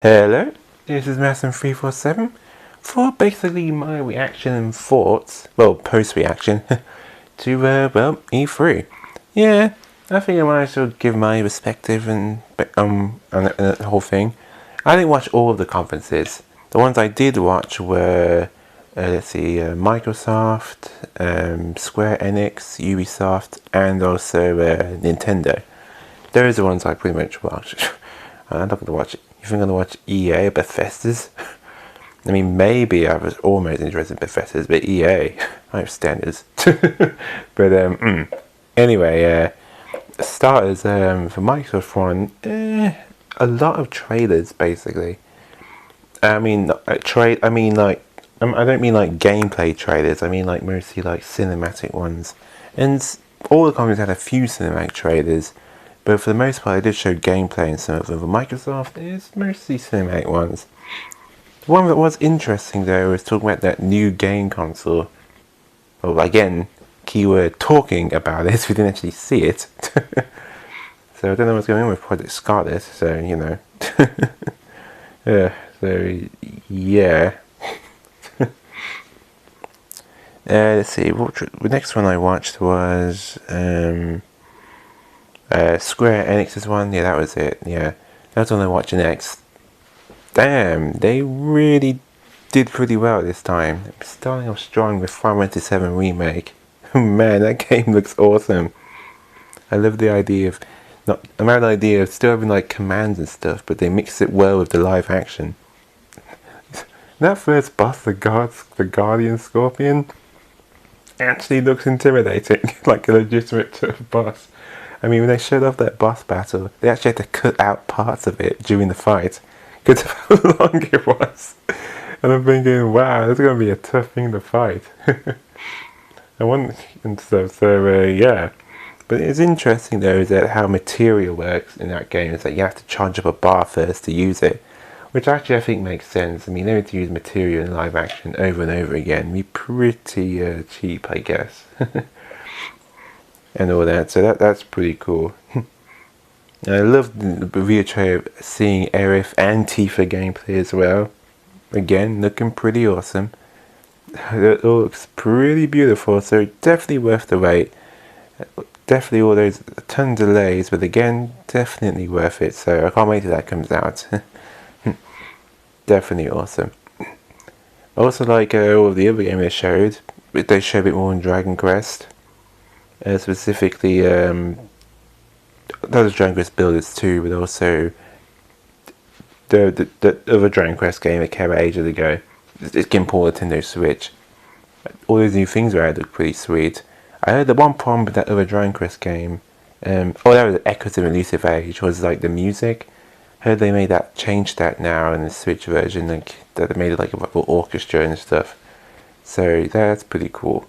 Hello, this is Mason347 for basically my reaction and thoughts, well, post-reaction, to, E3. Yeah, I think I might as well give my perspective on the whole thing. I didn't watch all of the conferences. The ones I did watch were, Microsoft, Square Enix, Ubisoft, and also Nintendo. Those are the ones I pretty much watched. I'm not going to watch it. You think I'm going to watch EA or Bethesda's? I mean, maybe I was almost interested in Bethesda's, but EA, I have standards. But anyway, starters for Microsoft one, a lot of trailers basically. I mean, I don't mean like gameplay trailers. I mean like mostly like cinematic ones, and all the companies had a few cinematic trailers. But for the most part, they did show gameplay in some of them. For Microsoft, it's mostly cinematic ones. The one that was interesting, though, was talking about that new game console. Well, again, keyword talking about it, we didn't actually see it. So I don't know what's going on with Project Scarlet, so, you know. Yeah. Let's see, the next one I watched was... Square Enix's one, yeah, that was it, yeah. That's what I watched next. Damn, they really did pretty well this time. Starting off strong with Final Fantasy 7 Remake. Man, that game looks awesome. I love the idea of, still having like commands and stuff, but they mix it well with the live action. That first boss, the Guardian Scorpion, actually looks intimidating, like a legitimate boss. I mean, when they showed off that boss battle, they actually had to cut out parts of it during the fight because of how long it was. And I'm thinking, wow, this is going to be a tough thing to fight. And stuff, so yeah. But it's interesting though, is that how material works in that game is that you have to charge up a bar first to use it. Which actually I think makes sense. I mean, they to use material in live action over and over again. Be pretty cheap, I guess. And all that, so that's pretty cool. I love the video trailer of seeing Aerith and Tifa gameplay as well. Again, looking pretty awesome. It looks pretty beautiful, so definitely worth the wait. Definitely all those ton of delays, but again, definitely worth it. So I can't wait till that comes out. Definitely awesome. I also like all of the other games they showed. They showed a bit more on Dragon Quest. Specifically, those Dragon Quest builders too, but also the other Dragon Quest game that came out ages ago. It's getting ported to Nintendo Switch. All those new things around look pretty sweet. I heard the one problem with that other Dragon Quest game, that was Echoes of Elusive Age, was like the music. I heard they changed that now in the Switch version, like that they made it like a little orchestra and stuff. So that's pretty cool.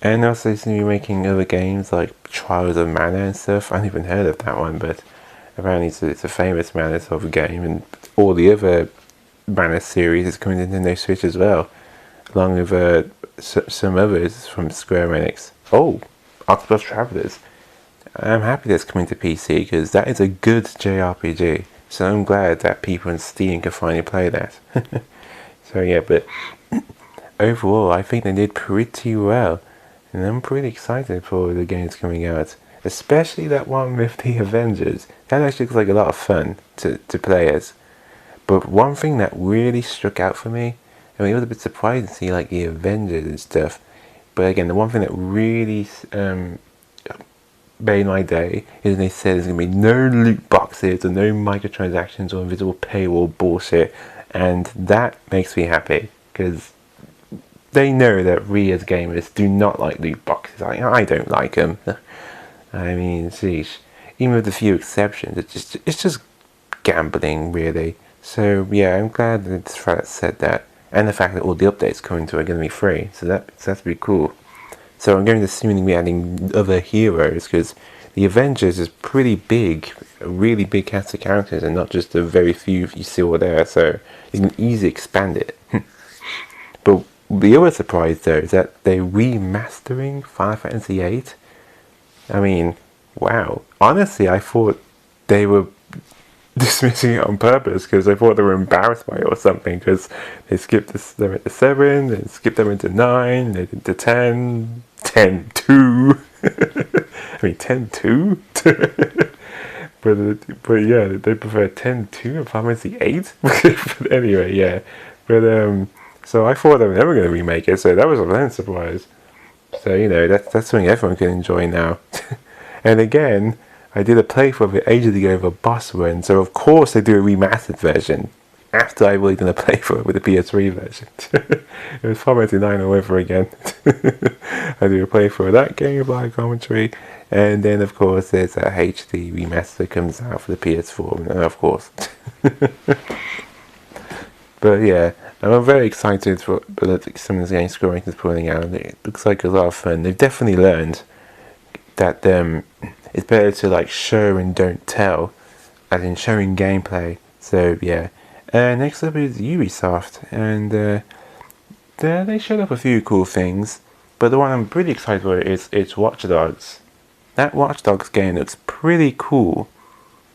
And also they seem to be making other games like Trials of Mana and stuff. I haven't even heard of that one, but apparently it's a famous Mana sort of game, and all the other Mana series is coming to Nintendo Switch as well, along with some others from Square Enix. Oh, Octopus Travelers. I'm happy that's coming to PC because that is a good JRPG. So I'm glad that people on Steam can finally play that. So yeah, but overall I think they did pretty well. And I'm pretty excited for the games coming out. Especially that one with the Avengers. That actually looks like a lot of fun to play as. But one thing that really struck out for me, I mean, it was a bit surprising to see like the Avengers and stuff. But again, the one thing that really made my day is they said there's going to be no loot boxes or no microtransactions or invisible paywall bullshit. And that makes me happy. Because they know that we as gamers do not like loot boxes. I don't like them. I mean, sheesh. Even with a few exceptions, it's just gambling, really. So yeah, I'm glad that the fact said that, and the fact that all the updates coming to are going to be free. So that's pretty cool. So I'm going to assume we're adding other heroes because the Avengers is pretty big, a really big cast of characters, and not just the very few you see over there. So you can easily expand it. But the other surprise though is that they're remastering Final Fantasy VIII. I mean, wow. Honestly, I thought they were dismissing it on purpose because they thought they were embarrassed by it or something, because they skipped them into 7, then skipped them into 9, then into 10, 10 2. I mean 10 2. but yeah, they prefer 10 2 and Final Fantasy 8. But anyway, yeah. But so I thought they were never going to remake it, so that was a pleasant surprise. So that's something everyone can enjoy now. And again, I did a playthrough of it ages ago of a boss run, so of course they do a remastered version after I've already done a playthrough with the PS3 version. It was Final Fantasy 9 all over again. I do a playthrough of that game, live commentary, and then of course there's a HD remaster that comes out for the PS4, of course. But yeah, I'm very excited for some of the games Square Enix is pulling out. It looks like a lot of fun. They've definitely learned that it's better to show and don't tell, as in showing gameplay. So yeah. Next up is Ubisoft, and they showed off a few cool things, but the one I'm pretty excited for is Watch Dogs. That Watch Dogs game looks pretty cool.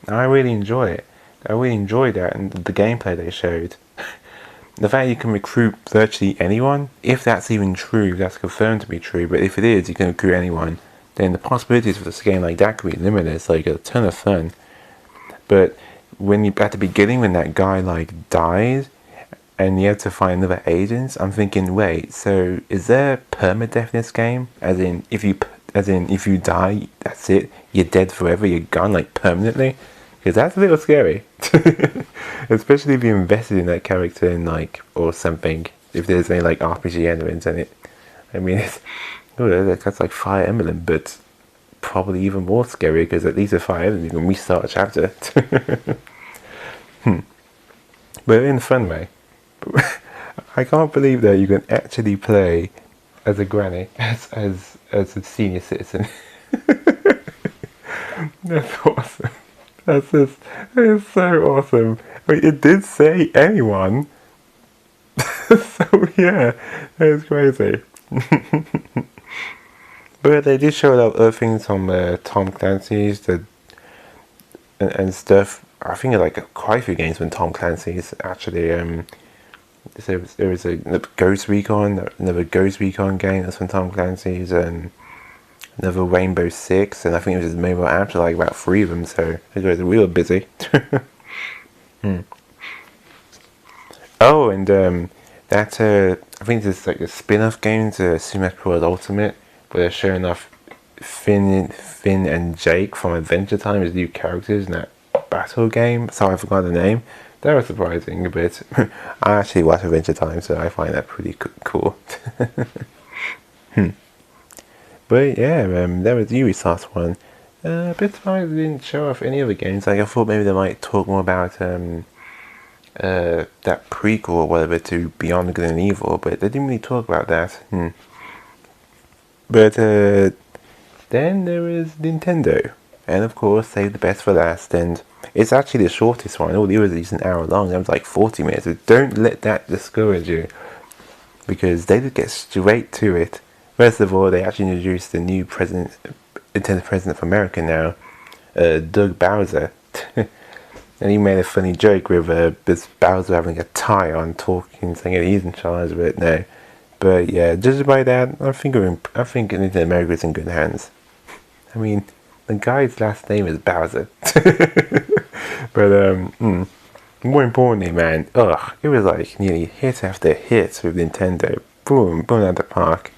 I really enjoy it. I really enjoyed that and the gameplay they showed. The fact you can recruit virtually anyone, if that's even true, that's confirmed to be true, but if it is, you can recruit anyone, then the possibilities for this game like that could be limitless, a ton of fun. But when at the beginning, when that guy died, and you have to find other agents, I'm thinking, wait, so is there permadeath in this game? As in, if you die, that's it, you're dead forever, you're gone permanently? Because that's a little scary. Especially if you invested in that character or something. If there's any RPG elements in it. I mean, that's like Fire Emblem, but probably even more scary, because at least with Fire Emblem you can restart a chapter. But in a fun way. I can't believe that you can actually play as a granny, as a senior citizen. That's awesome. That is so awesome. I mean, it did say anyone. So yeah, that is crazy. But they did show a lot of other things from Tom Clancy's and stuff. I think quite a few games from Tom Clancy's actually. There was a Ghost Recon, another Ghost Recon game that's from Tom Clancy's, and another Rainbow Six, and I think it was his mobile app to about 3 of them, so it was real busy. Oh, and that I think there's a spin-off game to Smash Bros. Ultimate, where they're showing off Finn and Jake from Adventure Time as new characters in that battle game. So I forgot the name. That was surprising, but I actually watch Adventure Time, so I find that pretty cool. But yeah, that was Ubisoft's one. A bit surprised they didn't show off any other games. I thought maybe they might talk more about that prequel or whatever to Beyond Good and Evil, but they didn't really talk about that. But then there is Nintendo, and of course save the best for last, and it's actually the shortest one. All the others is an hour long. That was 40 minutes. So don't let that discourage you, because they did get straight to it. First of all, they actually introduced the new Nintendo president of America now, Doug Bowser. And he made a funny joke with this Bowser having a tie on, talking, saying that he's in charge of it now. But yeah, judging by that, I think Nintendo America is in good hands. I mean, the guy's last name is Bowser. But more importantly, man, it was nearly hit after hit with Nintendo. Boom, boom out the park.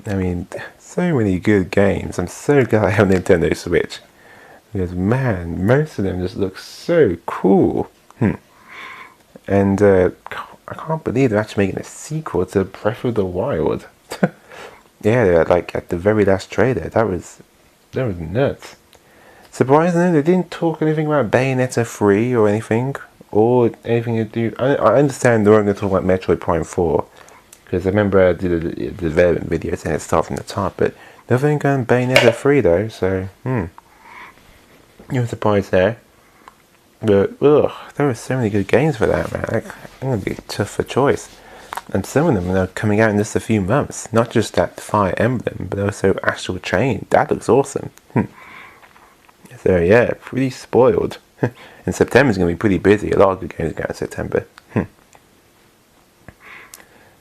I mean, so many good games. I'm so glad I have a Nintendo Switch. Because, man, most of them just look so cool. And I can't believe they're actually making a sequel to Breath of the Wild. Yeah, at the very last trailer. That was nuts. Surprisingly, they didn't talk anything about Bayonetta 3 or anything. Or anything to do... I understand they weren't going to talk about Metroid Prime 4. Because I remember I did a development video saying it started from the top. But nothing on Bayonetta 3 though, so... You're surprised there. But, there were so many good games for that, man. I'm going to be tough for choice. And some of them are coming out in just a few months. Not just that Fire Emblem, but also Astral Chain. That looks awesome. So, yeah, pretty spoiled. And September's going to be pretty busy. A lot of good games go out in September.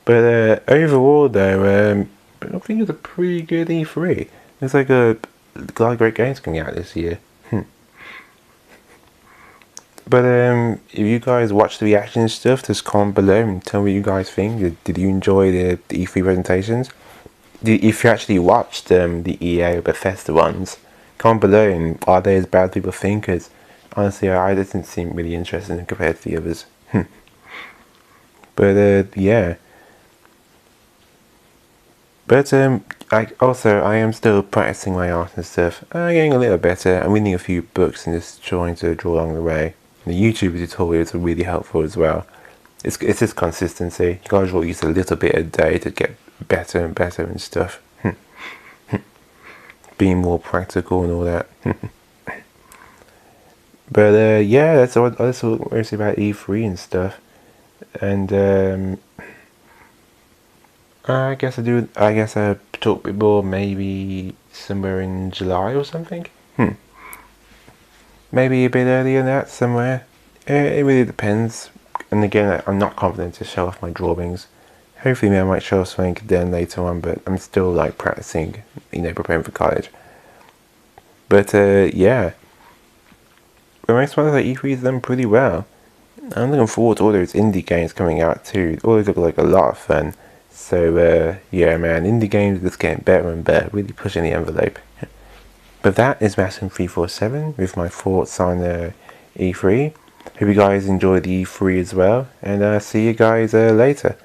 But overall, though, I think it's a pretty good E3. There's like a lot of great games coming out this year. But if you guys watch the reaction stuff, just comment below and tell me what you guys think. Did you enjoy the E3 presentations? If you actually watched the EA or Bethesda ones, comment below and are they as bad as people think? Because honestly, I didn't seem really interested compared to the others. But yeah. But I am still practicing my art and stuff. I'm getting a little better. I'm reading a few books and just trying to draw along the way. The YouTube tutorials are really helpful as well. It's just consistency. You guys will use a little bit a day to get better and better and stuff. Being more practical and all that. But yeah, that's all mostly about E3 and stuff. And I guess I talk a bit more maybe somewhere in July or something. Maybe a bit earlier than that somewhere. It really depends. And again, I'm not confident to show off my drawings. Hopefully I might show off something then later on, but I'm still like practicing, preparing for college. But yeah. The most part of the E3's done pretty well. I'm looking forward to all those indie games coming out too. All those look like a lot of fun. So yeah man, indie games are just getting better and better, really pushing the envelope. But that is Masson347 with my thoughts on E3. Hope you guys enjoyed the E3 as well, and see you guys later.